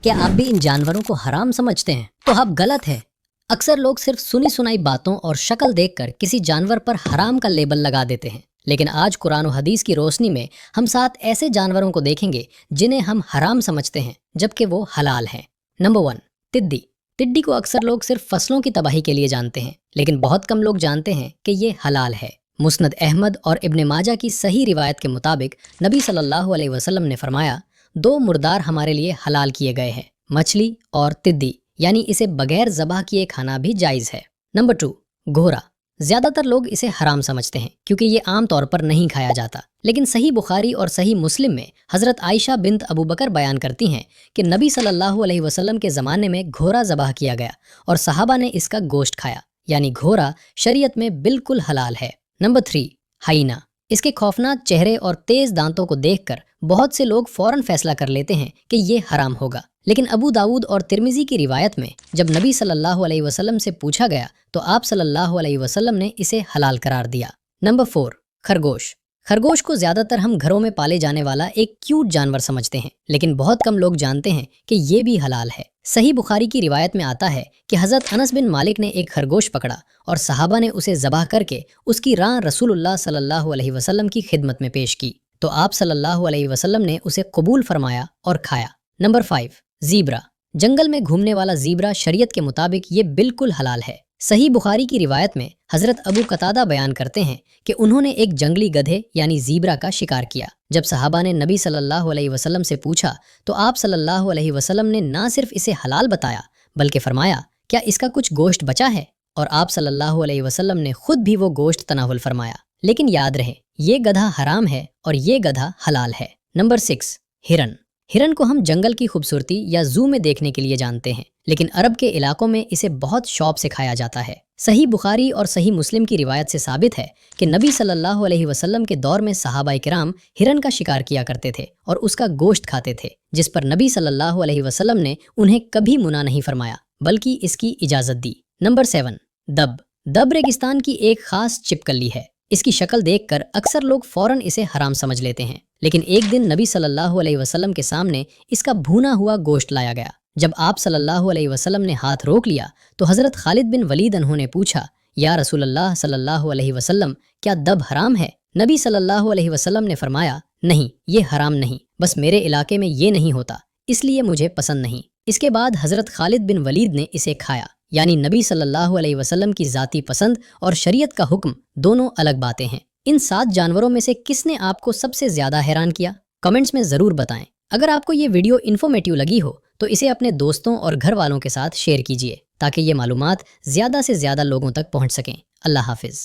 क्या आप भी इन जानवरों को हराम समझते हैं? तो आप गलत है। अक्सर लोग सिर्फ सुनी सुनाई बातों और शक्ल देखकर किसी जानवर पर हराम का लेबल लगा देते हैं, लेकिन आज कुरान और हदीस की रोशनी में हम 7 ऐसे जानवरों को देखेंगे जिन्हें हम हराम समझते हैं जबकि वो हलाल हैं। नंबर 1, टिड्डी। टिड्डी को अक्सर लोग सिर्फ फसलों की तबाही के लिए जानते हैं, लेकिन बहुत कम लोग जानते हैं कि ये हलाल है। मुस्नद अहमद और इब्ने माजा की सही रिवायत के मुताबिक नबी सल्लल्लाहु अलैहि वसल्लम ने फरमाया, 2 मुर्दार हमारे लिए हलाल किए गए हैं, मछली और तिद्दी, यानी इसे बगैर ज़बाह किए खाना भी जायज़ है। नंबर 2, घोड़ा। ज़्यादातर लोग इसे हराम समझते हैं क्योंकि ये आम तौर पर नहीं खाया जाता, लेकिन सही बुखारी और सही मुस्लिम में हज़रत आयशा बिन्त अबू बकर बयान करती हैं कि नबी सल्लल्लाहु अलैहि वसल्लम के ज़माने में घोड़ा ज़बाह किया गया और सहाबा ने इसका गोश्त खाया, यानी घोड़ा शरीयत में बिल्कुल हलाल है। नंबर 3, हाइना। इसके खौफनाक चेहरे और तेज़ दांतों को देखकर बहुत से लोग फौरन फैसला कर लेते हैं कि ये हराम होगा, लेकिन अबू दाऊद और तिरमिज़ी की रिवायत में जब नबी सल्लल्लाहु अलैहि वसल्लम से पूछा गया तो आप सल्लल्लाहु अलैहि वसल्लम ने इसे हलाल करार दिया। नंबर 4, खरगोश। खरगोश को ज़्यादातर हम घरों में पाले जाने वाला एक क्यूट जानवर समझते हैं, लेकिन बहुत कम लोग जानते हैं कि ये भी हलाल है। सही बुखारी की रिवायत में आता है कि हज़रत अनस बिन मालिक ने एक खरगोश पकड़ा और सहाबा ने उसे ज़बाह करके उसकी राह रसूलुल्लाह सल्लल्लाहु अलैहि वसल्लम की खिदमत में पेश की, तो आप सल्लल्लाहु अलैहि वसल्लम ने उसे कबूल फरमाया और खाया। Number 5, zebra. जंगल में घूमने वाला ज़ीब्रा शरीयत के मुताबिक ये बिल्कुल हलाल है। सही बुखारी की रिवायत में हज़रत अबू कतादा बयान करते हैं कि उन्होंने एक जंगली गधे यानी ज़ीब्रा का शिकार किया। जब सहाबा ने नबी सल्लल्लाहु अलैहि वसल्लम से पूछा तो आप सल्लल्लाहु अलैहि वसल्लम ने ना सिर्फ इसे हलाल बताया बल्कि फरमाया, क्या इसका कुछ गोश्त बचा है? और आप सल्लल्लाहु अलैहि वसल्लम ने खुद भी वो गोश्त तनावुल फरमाया। लेकिन याद रहे, ये गधा हराम है और ये गधा हलाल है। नंबर 6, हिरन। हिरन को हम जंगल की खूबसूरती या जू में देखने के लिए जानते हैं, लेकिन अरब के इलाकों में इसे बहुत शौक से खाया जाता है। सही बुखारी और सही मुस्लिम की रिवायत से साबित है कि नबी सल्लल्लाहु अलैहि वसल्लम के दौर में सहाबाए किराम हिरन का शिकार किया करते थे और उसका गोश्त खाते थे, जिस पर नबी सल्लल्लाहु अलैहि वसल्लम ने उन्हें कभी मुना नहीं फरमाया बल्कि इसकी इजाज़त दी। नंबर 7, दब। दब रेगिस्तान की एक खास छिपकली है। इसकी शक्ल देखकर अक्सर लोग फौरन इसे हराम समझ लेते हैं, लेकिन एक दिन नबी सल्लल्लाहु अलैहि वसल्लम के सामने इसका भुना हुआ गोश्त लाया गया। जब आप सल्लल्लाहु अलैहि वसल्लम ने हाथ रोक लिया तो हज़रत खालिद बिन वलीद ने पूछा, या रसूलल्लाह सल्लल्लाहु अलैहि वसल्लम, क्या दब हराम है? नबी सल्लल्लाहु अलैहि वसल्लम ने फरमाया, नहीं, ये हराम नहीं, बस मेरे इलाके में ये नहीं होता, इसलिए मुझे पसंद नहीं। इसके बाद हज़रत खालिद बिन वलीद ने इसे खाया। यानी नबी सल्लल्लाहु अलैहि वसल्लम की ज़ाती पसंद और शरीयत का हुक्म दोनों अलग बातें हैं। इन 7 जानवरों में से किसने आपको सबसे ज़्यादा हैरान किया? कमेंट्स में ज़रूर बताएं। अगर आपको ये वीडियो इन्फॉर्मेटिव लगी हो तो इसे अपने दोस्तों और घर वालों के साथ शेयर कीजिए ताकि ये मालूमात ज़्यादा से ज़्यादा लोगों तक पहुँच सकें। अल्लाह हाफिज़।